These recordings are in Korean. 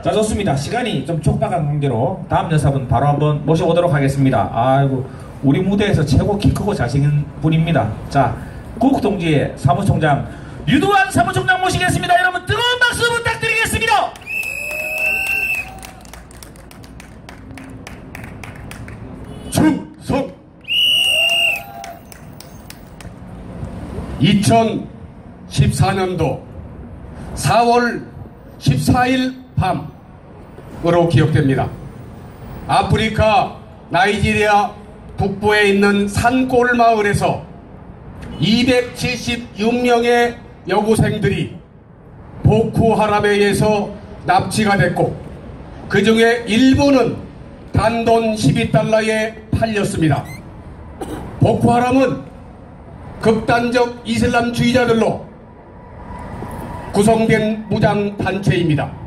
자, 좋습니다. 시간이 좀 촉박한 관계로 다음 여사분 바로 한번 모셔보도록 하겠습니다. 아이고, 우리 무대에서 최고 키 크고 잘생긴 분입니다. 자, 국동지의 사무총장 유두환 사무총장 모시겠습니다. 여러분 뜨거운 박수 부탁드리겠습니다. 충성! 2014년도 4월 14일 밤으로 기억됩니다. 아프리카 나이지리아 북부에 있는 산골 마을에서 276명의 여고생들이 보코하람에 의해서 납치가 됐고, 그 중에 일부는 단돈 12달러에 팔렸습니다. 보코하람은 극단적 이슬람주의자들로 구성된 무장단체입니다.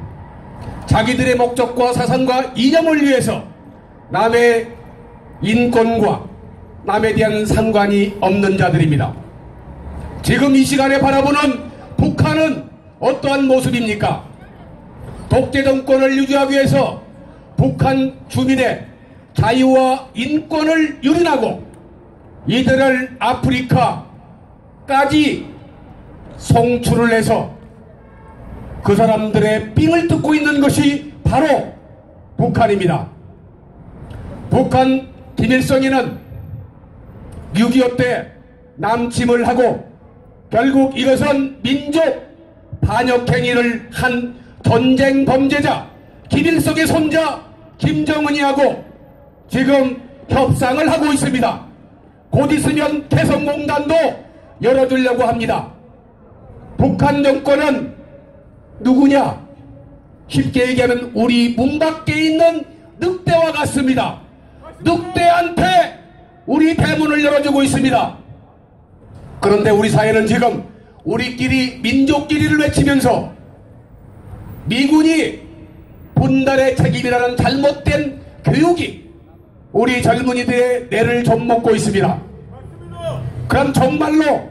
자기들의 목적과 사상과 이념을 위해서 남의 인권과 남에 대한 상관이 없는 자들입니다. 지금 이 시간에 바라보는 북한은 어떠한 모습입니까? 독재 정권을 유지하기 위해서 북한 주민의 자유와 인권을 유린하고 이들을 아프리카까지 송출을 해서 그 사람들의 삥을 뜯고 있는 것이 바로 북한입니다. 북한 김일성이는 6.25 때 남침을 하고 결국 이것은 민족 반역행위를 한 전쟁 범죄자 김일성의 손자 김정은이하고 지금 협상을 하고 있습니다. 곧 있으면 개성공단도 열어주려고 합니다. 북한 정권은 누구냐? 쉽게 얘기하면 우리 문 밖에 있는 늑대와 같습니다. 늑대한테 우리 대문을 열어주고 있습니다. 그런데 우리 사회는 지금 우리끼리 민족끼리를 외치면서 미군이 분단의 책임이라는 잘못된 교육이 우리 젊은이들의 뇌를 좀 먹고 있습니다. 그럼 정말로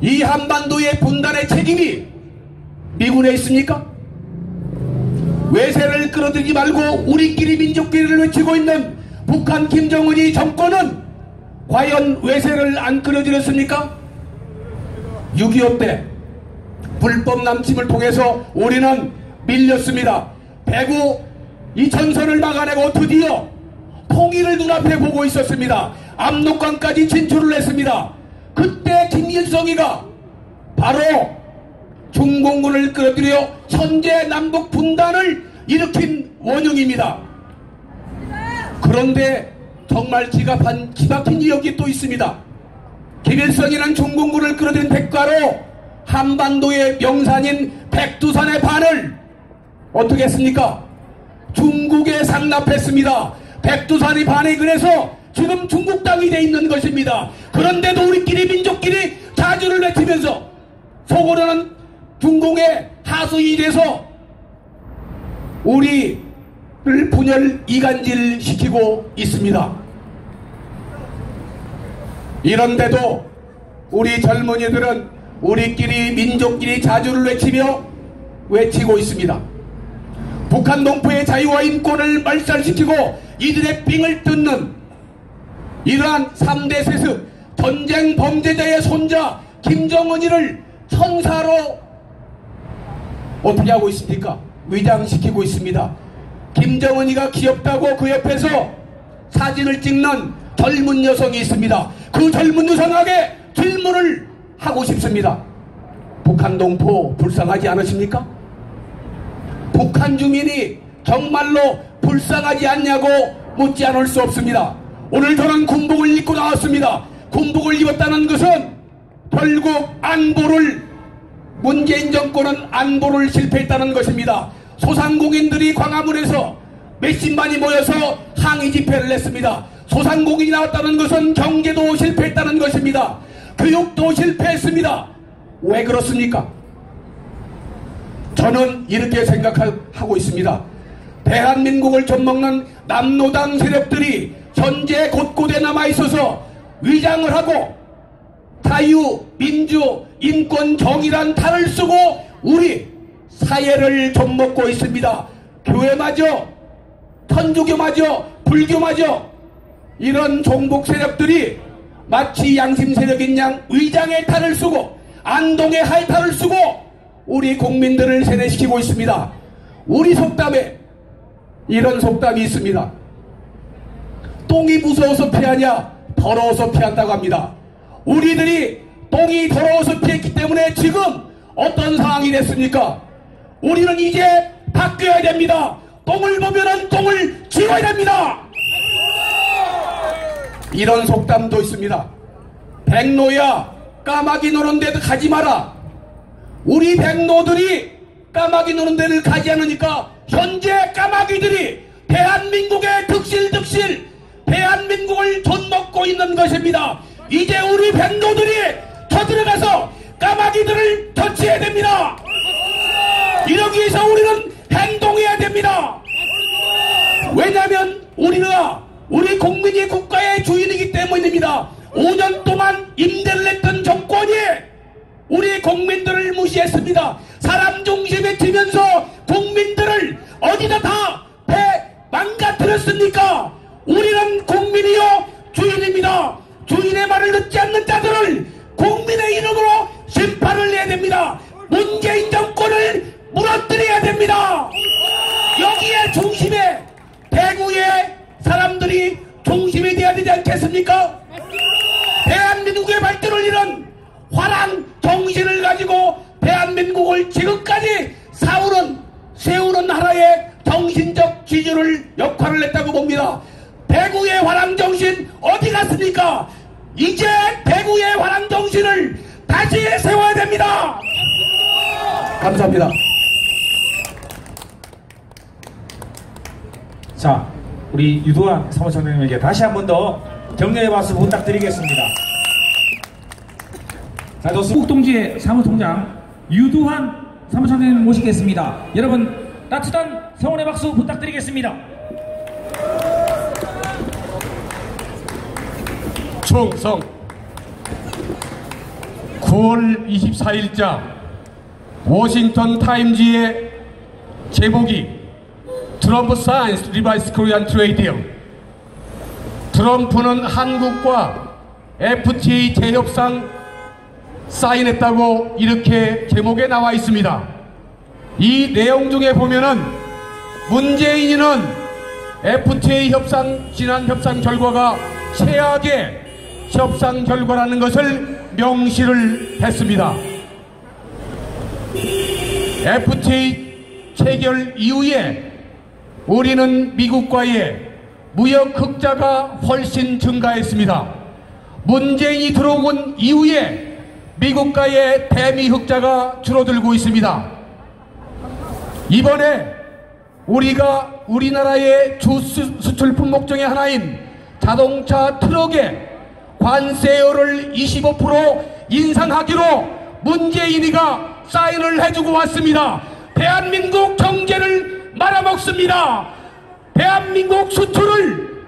이 한반도의 분단의 책임이 미군에 있습니까? 외세를 끌어들이지 말고 우리끼리 민족끼리를 외치고 있는 북한 김정은이 정권은 과연 외세를 안 끌어들였습니까? 6.25 때 불법 남침을 통해서 우리는 밀렸습니다. 배구 이천선을 막아내고 드디어 통일을 눈앞에 보고 있었습니다. 압록강까지 진출을 했습니다. 그때 김일성이가 바로 중공군을 끌어들여 현재 남북 분단을 일으킨 원흉입니다. 그런데 정말 기막힌 이야기 또 있습니다. 김일성이는 중공군을 끌어들인 대가로 한반도의 명산인 백두산의 반을 어떻게 했습니까? 중국에 상납했습니다. 백두산의 반이 그래서 지금 중국 땅이 돼 있는 것입니다. 그런데도 우리끼리 민족끼리 자주를 외치면서 속으로는 중공의 하수인이 돼서 우리를 분열 이간질시키고 있습니다. 이런데도 우리 젊은이들은 우리끼리 민족끼리 자주를 외치고 있습니다. 북한 동포의 자유와 인권을 말살시키고 이들의 삥을 뜯는 이러한 3대 세습 전쟁 범죄자의 손자 김정은이를 천사로 어떻게 하고 있습니까? 위장시키고 있습니다. 김정은이가 귀엽다고 그 옆에서 사진을 찍는 젊은 여성이 있습니다. 그 젊은 여성에게 질문을 하고 싶습니다. 북한 동포 불쌍하지 않으십니까? 북한 주민이 정말로 불쌍하지 않냐고 묻지 않을 수 없습니다. 오늘 저는 군복을 입고 나왔습니다. 군복을 입었다는 것은 결국 문재인 정권은 안보를 실패했다는 것입니다. 소상공인들이 광화문에서 몇십만이 모여서 항의 집회를 했습니다. 소상공인이 나왔다는 것은 경제도 실패했다는 것입니다. 교육도 실패했습니다. 왜 그렇습니까? 저는 이렇게 생각하고 있습니다. 대한민국을 좀먹는 남노당 세력들이 현재 곳곳에 남아있어서 위장을 하고 자유, 민주, 인권, 정의란 탈을 쓰고 우리 사회를 좀먹고 있습니다. 교회마저, 천주교마저, 불교마저 이런 종북 세력들이 마치 양심 세력인 양 의장의 탈을 쓰고 안동의 할탈을 쓰고 우리 국민들을 세뇌시키고 있습니다. 우리 속담에 이런 속담이 있습니다. 똥이 무서워서 피하냐, 더러워서 피한다고 합니다. 우리들이 똥이 더러워서 피했기 때문에 지금 어떤 상황이 됐습니까? 우리는 이제 바뀌어야 됩니다. 똥을 보면은 똥을 지워야 됩니다. 이런 속담도 있습니다. 백로야, 까마귀 노는 데도 가지 마라. 우리 백로들이 까마귀 노는 데를 가지 않으니까 현재 까마귀들이 대한민국의 득실득실 대한민국을 돈먹고 있는 것입니다. 이제 우리 백로들이 쳐들어가서 까마귀들을 터치해야 됩니다. 이러기 위해서 우리는 행동해야 됩니다. 왜냐하면 우리 국민이 국가의 주인이기 때문입니다. 5년 동안 임대를 했던 정권이 우리 국민들을 무시했습니다. 사람 중심에 치면서 국민들을 어디다 다 망가뜨렸습니까? 우리는 국민이요 주인입니다. 주인의 말을 듣지 않는 자들을 국민의 이름으로 심판을 해야 됩니다. 문재인 정권을 무너뜨려야 됩니다. 여기에 중심에 대구의 사람들이 중심이 되어야 되지 않겠습니까? 대한민국의 발전을 이룬 화랑 정신을 가지고 대한민국을 지금까지 세우는 하나의 정신적 지주를 역할을 했다고 봅니다. 대구의 화랑정신 어디 갔습니까? 이제 대구의 화랑정신을 다시 세워야 됩니다. 감사합니다. 자, 우리 유두환 사무총장님에게 다시 한 번 더 격려의 박수 부탁드리겠습니다. 자, 좋습니다. 동지의 사무총장 유두환 사무총장님 모시겠습니다. 여러분 따뜻한 성원의 박수 부탁드리겠습니다. 충성 9월 24일자 워싱턴 타임즈의 제목이 트럼프 사인스 리바이스 코리안 트레이드 딜, 트럼프는 한국과 FTA 재협상 사인했다고 이렇게 제목에 나와 있습니다. 이 내용 중에 보면은 문재인이는 FTA 지난 협상 결과가 최악의 협상 결과라는 것을 명시를 했습니다. FTA 체결 이후에 우리는 미국과의 무역 흑자가 훨씬 증가했습니다. 문재인이 들어온 이후에 미국과의 대미 흑자가 줄어들고 있습니다. 이번에 우리나라의 주 수출 품목 중에 하나인 자동차 트럭에 관세율을 25% 인상하기로 문재인이가 사인을 해주고 왔습니다. 대한민국 경제를 말아먹습니다. 대한민국 수출을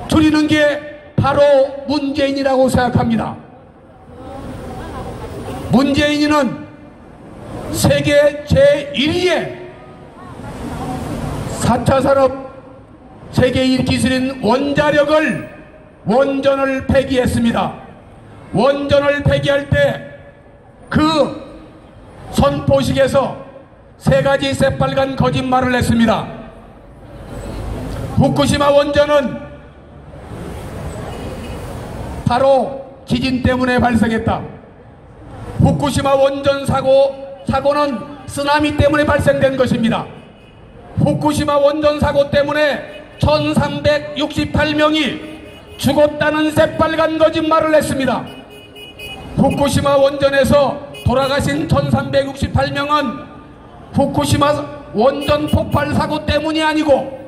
줄이는 게 바로 문재인이라고 생각합니다. 문재인이는 세계 제1위의 4차 산업 세계 1 기술인 원전을 폐기했습니다. 원전을 폐기할 때 그 선포식에서 3가지 새빨간 거짓말을 했습니다. 후쿠시마 원전은 바로 지진 때문에 발생했다. 후쿠시마 원전 사고는 쓰나미 때문에 발생된 것입니다. 후쿠시마 원전 사고 때문에 1368명이 죽었다는 새빨간 거짓말을 했습니다. 후쿠시마 원전에서 돌아가신 1368명은 후쿠시마 원전 폭발 사고 때문이 아니고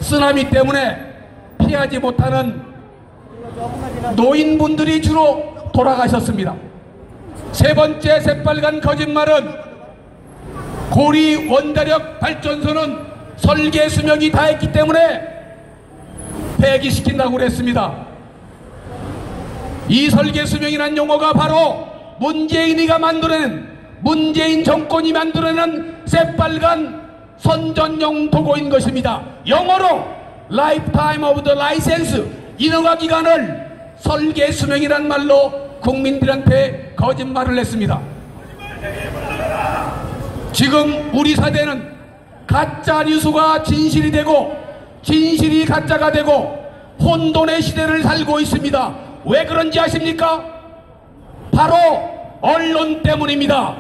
쓰나미 때문에 피하지 못하는 노인분들이 주로 돌아가셨습니다. 세 번째 새빨간 거짓말은 고리 원자력 발전소는 설계 수명이 다했기 때문에 폐기시킨다고 그랬습니다. 이 설계 수명이란 용어가 바로 문재인 정권이 만들어낸 새빨간 선전용 도구인 것입니다. 영어로 Lifetime of the License, 인허가 기간을 설계 수명이란 말로 국민들한테 거짓말을 했습니다. 지금 우리 사대는 가짜 뉴스가 진실이 되고 진실이 가짜가 되고 혼돈의 시대를 살고 있습니다. 왜 그런지 아십니까? 바로 언론 때문입니다.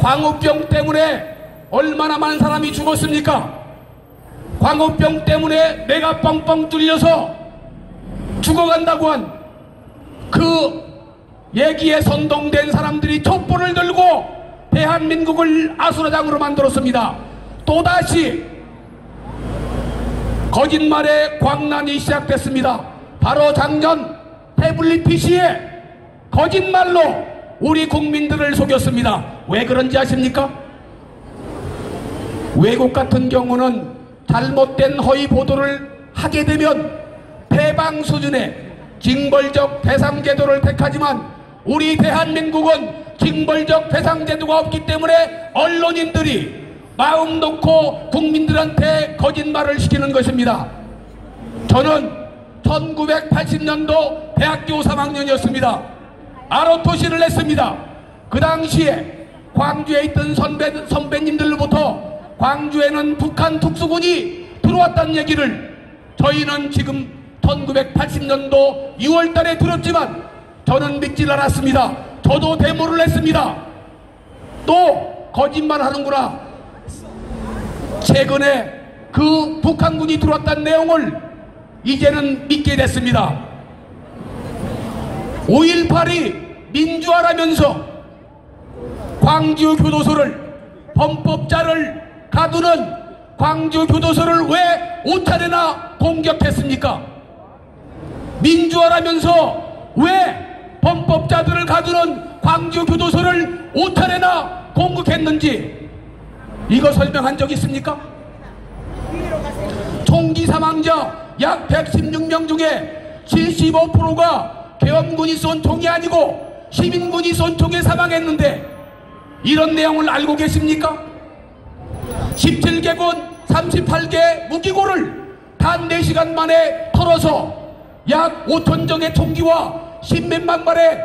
광우병 때문에 얼마나 많은 사람이 죽었습니까? 광우병 때문에 내가 뻥뻥 뚫려서 죽어간다고 한 그 얘기에 선동된 사람들이 촛불을 들고 대한민국을 아수라장으로 만들었습니다. 또다시 거짓말의 광란이 시작됐습니다. 바로 작년 태블릿 PC에 거짓말로 우리 국민들을 속였습니다. 왜 그런지 아십니까? 외국 같은 경우는 잘못된 허위 보도를 하게 되면 패방 수준의 징벌적 배상제도를 택하지만 우리 대한민국은 징벌적 배상제도가 없기 때문에 언론인들이 마음 놓고 국민들한테 거짓말을 시키는 것입니다. 저는 1980년도 대학교 3학년이었습니다. 아로토시를 했습니다. 그 당시에 광주에 있던 선배님들로부터 광주에는 북한 특수군이 들어왔다는 얘기를 저희는 지금 1980년도 6월 달에 들었지만 저는 믿질 않았습니다. 저도 데모를 했습니다. 또 거짓말 하는구나. 최근에 그 북한군이 들어왔다는 내용을 이제는 믿게 됐습니다. 5.18이 민주화라면서 광주 교도소를 범법자를 가두는 광주 교도소를 왜 5차례나 공격했습니까? 민주화라면서 왜 범법자들을 가두는 광주 교도소를 5차례나 공격했는지 이거 설명한 적 있습니까? 총기 사망자 약 116명 중에 75%가 계엄군이 쏜 총이 아니고 시민군이 쏜 총에 사망했는데 이런 내용을 알고 계십니까? 17개군 38개 무기고를 단 4시간 만에 털어서 약 5톤정의 총기와 10몇만 발의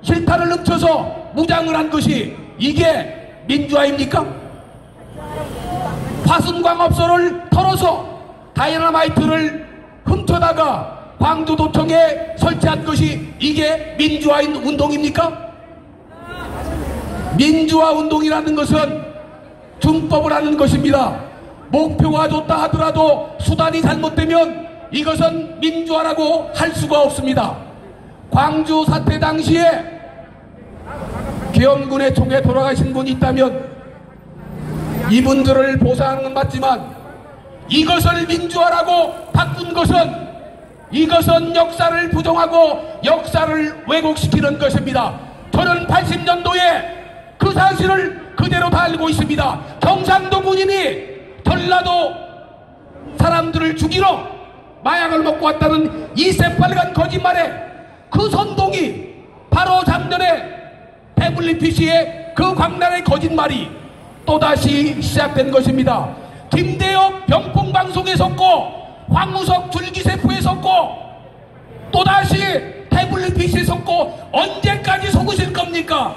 실탄을 훔쳐서 무장을 한 것이 이게 민주화입니까? 화순광업소를 털어서 다이너마이트를 훔쳐다가 광주도청에 설치한 것이 이게 민주화인 운동입니까? 민주화 운동이라는 것은 준법을 하는 것입니다. 목표가 좋다 하더라도 수단이 잘못되면 이것은 민주화라고 할 수가 없습니다. 광주 사태 당시에 계엄군의 총에 돌아가신 분이 있다면 이분들을 보상하는 건 맞지만 이것을 민주화라고 바꾼 것은 이것은 역사를 부정하고 역사를 왜곡시키는 것입니다. 저는 80년도에 그 사실을 그대로 다 알고 있습니다. 경상도 군인이 전라도 사람들을 죽이러 마약을 먹고 왔다는 이 새빨간 거짓말에 그 선동이 바로 작년에 태블릿 PC의 그 광란의 거짓말이 또다시 시작된 것입니다. 김대엽 병풍방송에 섰고 황우석 줄기세포에 섰고 또다시 태블릿 PC에 섰고 언제까지 속으실 겁니까?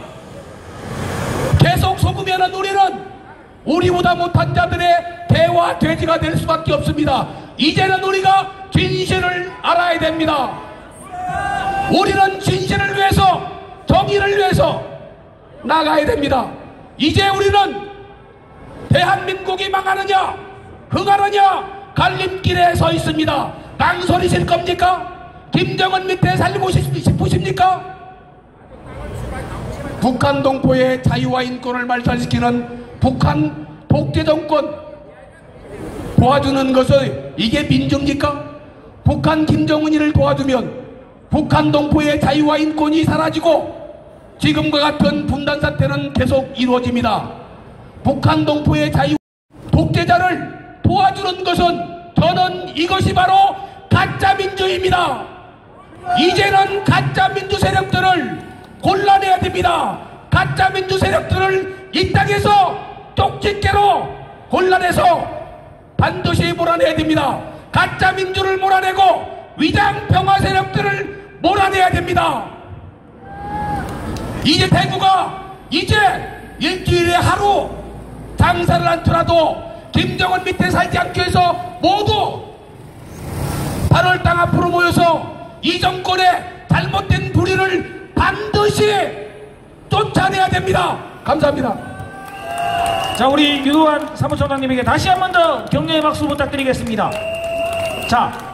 계속 속으면 우리는 우리보다 못한 자들의 대화 돼지가 될 수밖에 없습니다. 이제는 우리가 진실을 알아야 됩니다. 우리는 진실을 위해서 정의를 위해서 나가야 됩니다. 이제 우리는 대한민국이 망하느냐 흥하느냐 갈림길에 서 있습니다. 망설이실 겁니까? 김정은 밑에 살고 싶으십니까? 북한 동포의 자유와 인권을 말살시키는 북한 독재 정권 도와주는 것을 이게 민주입니까? 북한 김정은이를 도와주면 북한 동포의 자유와 인권이 사라지고 지금과 같은 분단 사태는 계속 이루어집니다. 북한 동포의 자유 독재자를 도와주는 것은 저는 이것이 바로 가짜 민주입니다. 이제는 가짜 민주 세력들을 골라내야 됩니다. 가짜 민주 세력들을 이 땅에서 쪽집게로 곤란해서 반드시 몰아내야 됩니다. 가짜 민주를 몰아내고 위장 평화 세력들을 몰아내야 됩니다. 이제 대구가 이제 일주일에 하루 장사를 않더라도 김정은 밑에 살지 않기 위해서 모두 8월 땅 앞으로 모여서 이 정권의 잘못된 불의를 반드시 쫓아내야 됩니다. 감사합니다. 자, 우리 유도환 사무총장님에게 다시 한 번 더 격려의 박수 부탁드리겠습니다. 자,